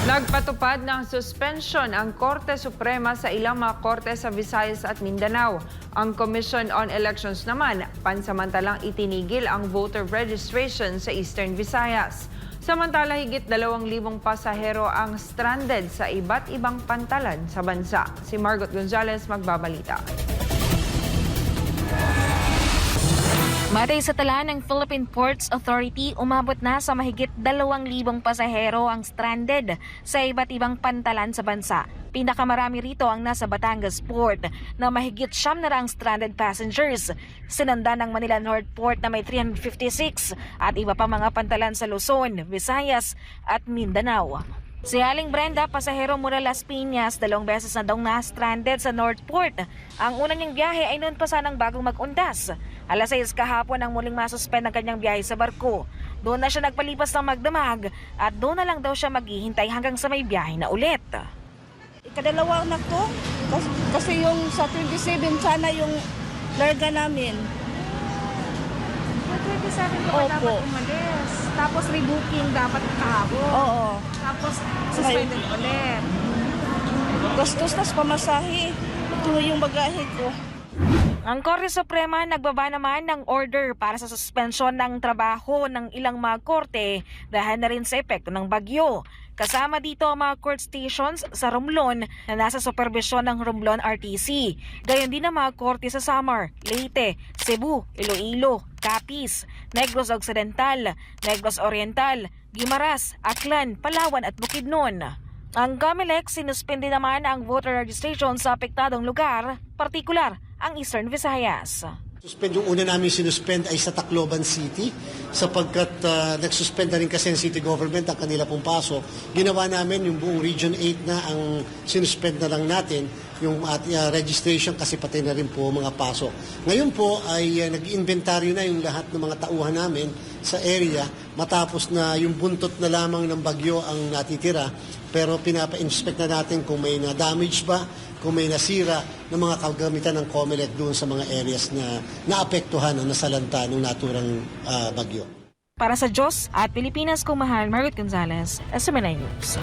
Nagpatupad ng suspension ang Korte Suprema sa ilang mga korte sa Visayas at Mindanao. Ang Commission on Elections naman, pansamantalang itinigil ang voter registration sa Eastern Visayas. Samantala, higit 2,000 pasahero ang stranded sa iba't ibang pantalan sa bansa. Si Margot Gonzalez magbabalita. Matay sa tala ng Philippine Ports Authority, umabot na sa mahigit 2,000 pasahero ang stranded sa iba't ibang pantalan sa bansa. Pinakamarami rito ang nasa Batangas Port na mahigit 900 stranded passengers. Sinanda ng Manila North Port na may 356 at iba pa mga pantalan sa Luzon, Visayas at Mindanao. Si Aling Brenda, pasahero mula Las Piñas, 2 beses na daw na-stranded sa North Port. Ang unang niyang biyahe ay noon pa sanang bagong mag-undas. Alas 6 kahapon ang muling masuspend ang kanyang biyahe sa barko. Doon na siya nagpalipas ng magdamag at doon na lang daw siya maghihintay hanggang sa may biyahe na ulit. Ikadalawa anak ko, kasi yung sa 27 sana yung larga namin. 27 ka pa dapat umalis. Tapos rebooking dapat kahapon. Oo. Tapos suspended ulit. Gastos tas pamasahe. Ito yung bagahe ko. Ang Korte Suprema nagbaba naman ng order para sa suspensyon ng trabaho ng ilang mga korte dahil na rin sa epekto ng bagyo. Kasama dito ang mga court stations sa Romblon na nasa supervisyon ng Romblon RTC. Gayon din ang mga korte sa Samar, Leyte, Cebu, Iloilo, Capiz, Negros Occidental, Negros Oriental, Guimaras, Aklan, Palawan at Bukidnon. Ang COMELEC sinuspindi naman ang voter registration sa apektadong lugar, partikular ang Eastern Visayas. Yung una namin sinuspend ay sa Tacloban City sapagkat nagsuspend na rin kasi ang city government ang kanila pong paso. Ginawa namin yung buong Region 8 na ang sinuspend na lang natin yung registration kasi pati na rin po mga paso. Ngayon po ay nag-inventaryo na yung lahat ng mga tauhan namin sa area matapos na yung buntot na lamang ng bagyo ang natitira pero pinapa-inspect na natin kung may na-damage ba, kung may nasira ng mga kagamitan ng COMELEC doon sa mga areas na naapektuhan o nasalanta ng naturang bagyo. Para sa Diyos at Pilipinas, kung mahal, Margot Gonzalez, SMNI News.